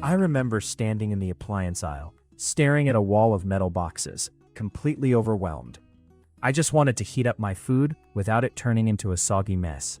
I remember standing in the appliance aisle, staring at a wall of metal boxes, completely overwhelmed. I just wanted to heat up my food without it turning into a soggy mess.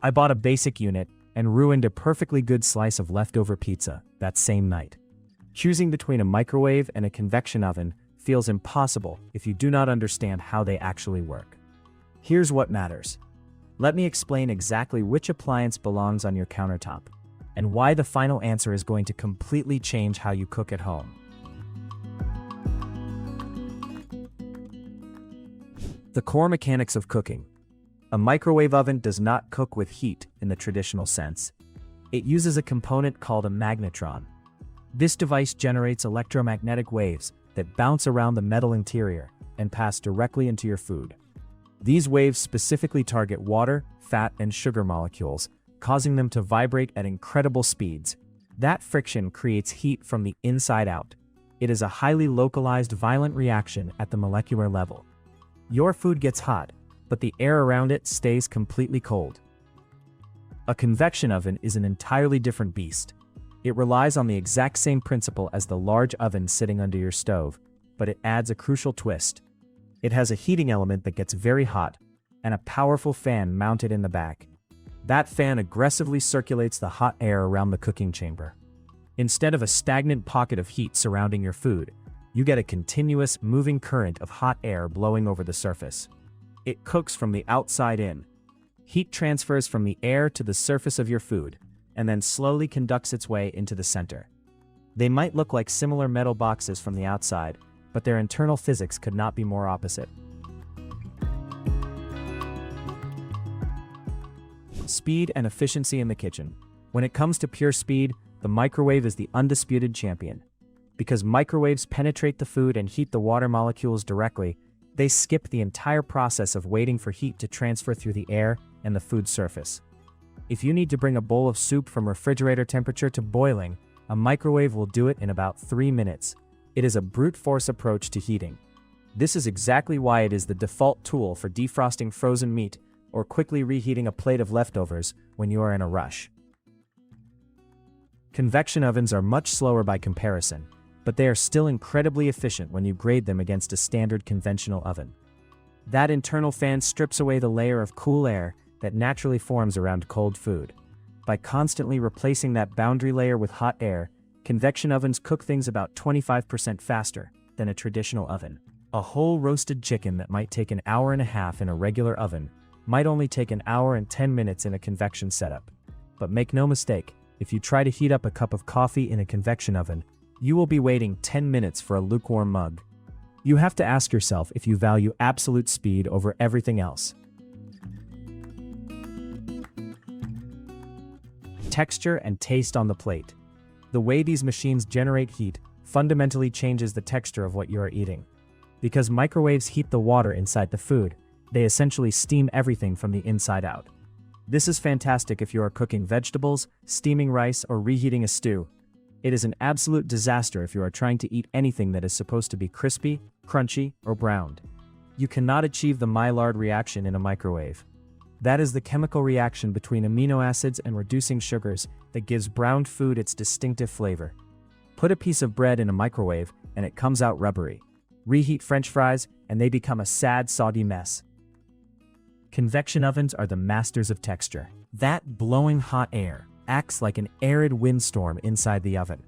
I bought a basic unit and ruined a perfectly good slice of leftover pizza that same night. Choosing between a microwave and a convection oven feels impossible if you do not understand how they actually work. Here's what matters. Let me explain exactly which appliance belongs on your countertop, and why the final answer is going to completely change how you cook at home. The core mechanics of cooking. A microwave oven does not cook with heat in the traditional sense. It uses a component called a magnetron. This device generates electromagnetic waves that bounce around the metal interior and pass directly into your food. These waves specifically target water, fat, and sugar molecules, causing them to vibrate at incredible speeds. That friction creates heat from the inside out. It is a highly localized, violent reaction at the molecular level. Your food gets hot, but the air around it stays completely cold. A convection oven is an entirely different beast. It relies on the exact same principle as the large oven sitting under your stove, but it adds a crucial twist. It has a heating element that gets very hot, and a powerful fan mounted in the back. That fan aggressively circulates the hot air around the cooking chamber. Instead of a stagnant pocket of heat surrounding your food, you get a continuous, moving current of hot air blowing over the surface. It cooks from the outside in. Heat transfers from the air to the surface of your food, and then slowly conducts its way into the center. They might look like similar metal boxes from the outside, but their internal physics could not be more opposite. Speed and efficiency in the kitchen. When it comes to pure speed, the microwave is the undisputed champion. Because microwaves penetrate the food and heat the water molecules directly, they skip the entire process of waiting for heat to transfer through the air and the food surface. If you need to bring a bowl of soup from refrigerator temperature to boiling, a microwave will do it in about 3 minutes. It is a brute force approach to heating. This is exactly why it is the default tool for defrosting frozen meat or quickly reheating a plate of leftovers when you are in a rush. Convection ovens are much slower by comparison, but they are still incredibly efficient when you grade them against a standard conventional oven. That internal fan strips away the layer of cool air that naturally forms around cold food. By constantly replacing that boundary layer with hot air, convection ovens cook things about 25% faster than a traditional oven. A whole roasted chicken that might take an hour and a half in a regular oven might only take an hour and 10 minutes in a convection setup. But make no mistake, if you try to heat up a cup of coffee in a convection oven, you will be waiting 10 minutes for a lukewarm mug. You have to ask yourself if you value absolute speed over everything else. Texture and taste on the plate. The way these machines generate heat fundamentally changes the texture of what you are eating. Because microwaves heat the water inside the food, they essentially steam everything from the inside out. This is fantastic if you are cooking vegetables, steaming rice, or reheating a stew. It is an absolute disaster if you are trying to eat anything that is supposed to be crispy, crunchy, or browned. You cannot achieve the Maillard reaction in a microwave. That is the chemical reaction between amino acids and reducing sugars that gives browned food its distinctive flavor. Put a piece of bread in a microwave and it comes out rubbery. Reheat French fries and they become a sad, soggy mess. Convection ovens are the masters of texture. That blowing hot air acts like an arid windstorm inside the oven.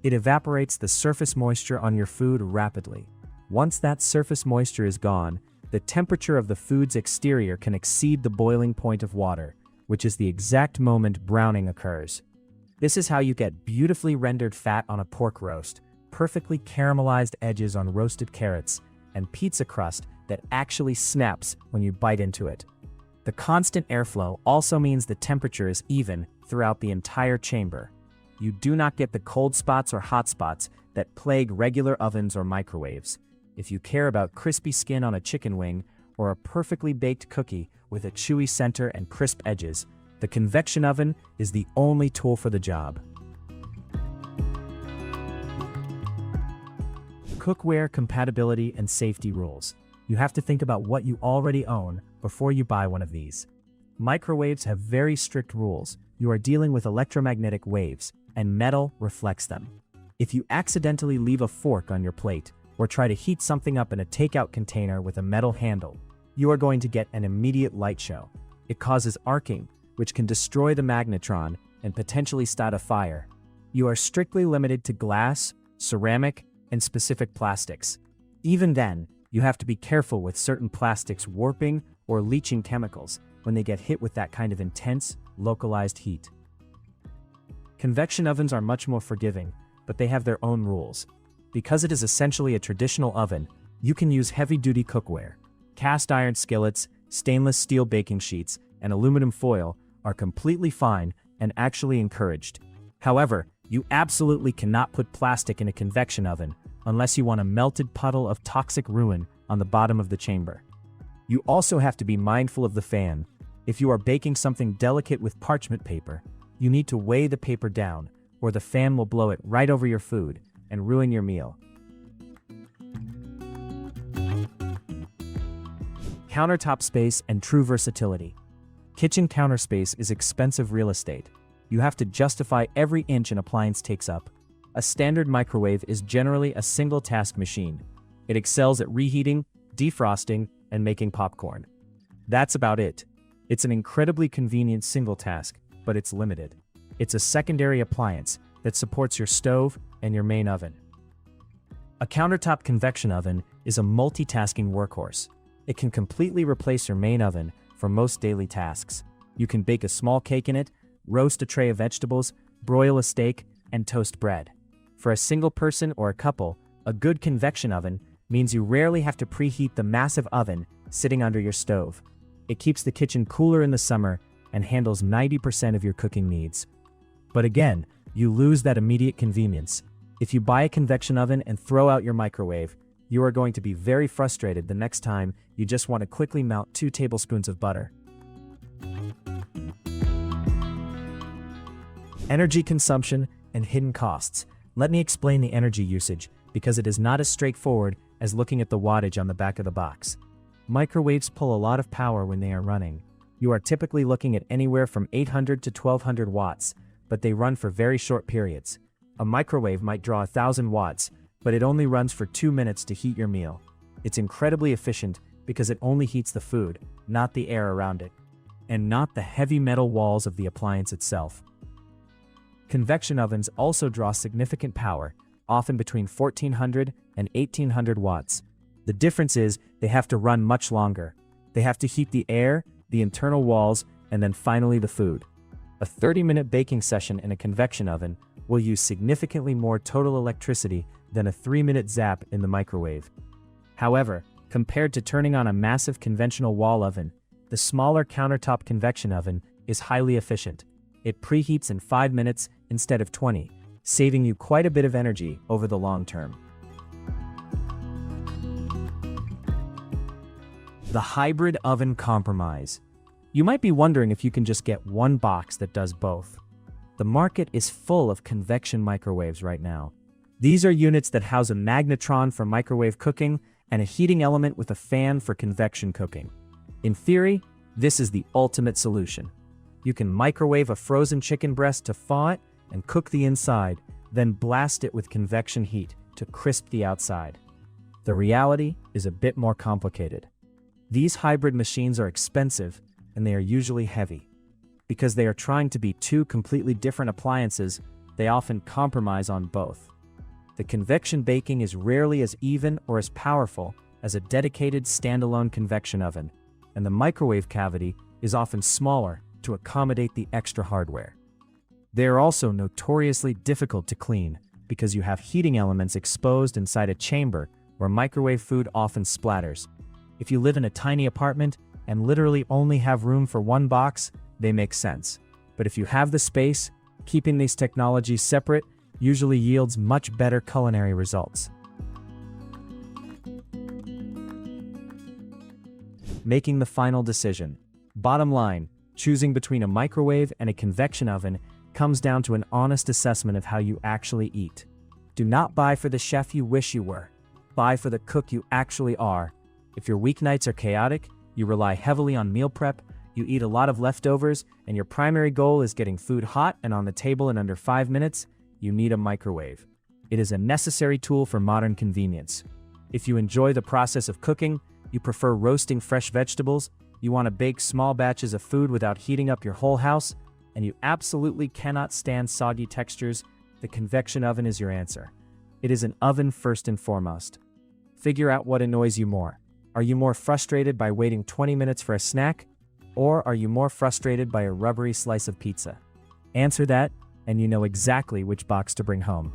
It evaporates the surface moisture on your food rapidly. Once that surface moisture is gone, the temperature of the food's exterior can exceed the boiling point of water, which is the exact moment browning occurs. This is how you get beautifully rendered fat on a pork roast, perfectly caramelized edges on roasted carrots, and pizza crust that actually snaps when you bite into it. The constant airflow also means the temperature is even throughout the entire chamber. You do not get the cold spots or hot spots that plague regular ovens or microwaves. If you care about crispy skin on a chicken wing or a perfectly baked cookie with a chewy center and crisp edges, the convection oven is the only tool for the job. Cookware compatibility and safety rules. You have to think about what you already own before you buy one of these. Microwaves have very strict rules. You are dealing with electromagnetic waves, and metal reflects them. If you accidentally leave a fork on your plate or try to heat something up in a takeout container with a metal handle, you are going to get an immediate light show. It causes arcing, which can destroy the magnetron and potentially start a fire. You are strictly limited to glass, ceramic, and specific plastics. Even then, you have to be careful with certain plastics warping or leaching chemicals when they get hit with that kind of intense, localized heat. Convection ovens are much more forgiving, but they have their own rules. Because it is essentially a traditional oven, you can use heavy-duty cookware. Cast iron skillets, stainless steel baking sheets, and aluminum foil are completely fine and actually encouraged. However, you absolutely cannot put plastic in a convection oven unless you want a melted puddle of toxic ruin on the bottom of the chamber. You also have to be mindful of the fan. If you are baking something delicate with parchment paper, you need to weigh the paper down, or the fan will blow it right over your food and ruin your meal. Countertop space and true versatility. Kitchen counter space is expensive real estate. You have to justify every inch an appliance takes up. A standard microwave is generally a single-task machine. It excels at reheating, defrosting, and making popcorn. That's about it. It's an incredibly convenient single task, but it's limited. It's a secondary appliance that supports your stove and your main oven. A countertop convection oven is a multitasking workhorse. It can completely replace your main oven for most daily tasks. You can bake a small cake in it, roast a tray of vegetables, broil a steak, and toast bread. For a single person or a couple, a good convection oven means you rarely have to preheat the massive oven sitting under your stove. It keeps the kitchen cooler in the summer and handles 90% of your cooking needs. But again, you lose that immediate convenience. If you buy a convection oven and throw out your microwave, you are going to be very frustrated the next time you just want to quickly melt 2 tablespoons of butter. Energy consumption and hidden costs. Let me explain the energy usage, because it is not as straightforward as looking at the wattage on the back of the box. Microwaves pull a lot of power when they are running. You are typically looking at anywhere from 800 to 1200 watts, but they run for very short periods. A microwave might draw 1000 watts, but it only runs for 2 minutes to heat your meal. It's incredibly efficient because it only heats the food, not the air around it, and not the heavy metal walls of the appliance itself. Convection ovens also draw significant power, often between 1400 and 1800 watts. The difference is they have to run much longer. They have to heat the air, the internal walls, and then finally the food. A 30-minute baking session in a convection oven will use significantly more total electricity than a 3-minute zap in the microwave. However, compared to turning on a massive conventional wall oven, the smaller countertop convection oven is highly efficient. It preheats in 5 minutes instead of 20, saving you quite a bit of energy over the long term. The hybrid oven compromise. You might be wondering if you can just get one box that does both. The market is full of convection microwaves right now. These are units that house a magnetron for microwave cooking and a heating element with a fan for convection cooking. In theory, this is the ultimate solution. You can microwave a frozen chicken breast to thaw it and cook the inside, then blast it with convection heat to crisp the outside. The reality is a bit more complicated. These hybrid machines are expensive and they are usually heavy. Because they are trying to be 2 completely different appliances, they often compromise on both. The convection baking is rarely as even or as powerful as a dedicated standalone convection oven, and the microwave cavity is often smaller to accommodate the extra hardware. They are also notoriously difficult to clean because you have heating elements exposed inside a chamber where microwave food often splatters. If you live in a tiny apartment and literally only have room for one box, they make sense. But if you have the space, keeping these technologies separate usually yields much better culinary results. Making the final decision. Bottom line, choosing between a microwave and a convection oven comes down to an honest assessment of how you actually eat. Do not buy for the chef you wish you were. Buy for the cook you actually are. If your weeknights are chaotic, you rely heavily on meal prep, You eat a lot of leftovers, and your primary goal is getting food hot and on the table in under 5 minutes, you need a microwave. It is a necessary tool for modern convenience. If you enjoy the process of cooking, you prefer roasting fresh vegetables, you want to bake small batches of food without heating up your whole house, and you absolutely cannot stand soggy textures, the convection oven is your answer. It is an oven first and foremost. Figure out what annoys you more. Are you more frustrated by waiting 20 minutes for a snack? Or are you more frustrated by a rubbery slice of pizza? Answer that, and you know exactly which box to bring home.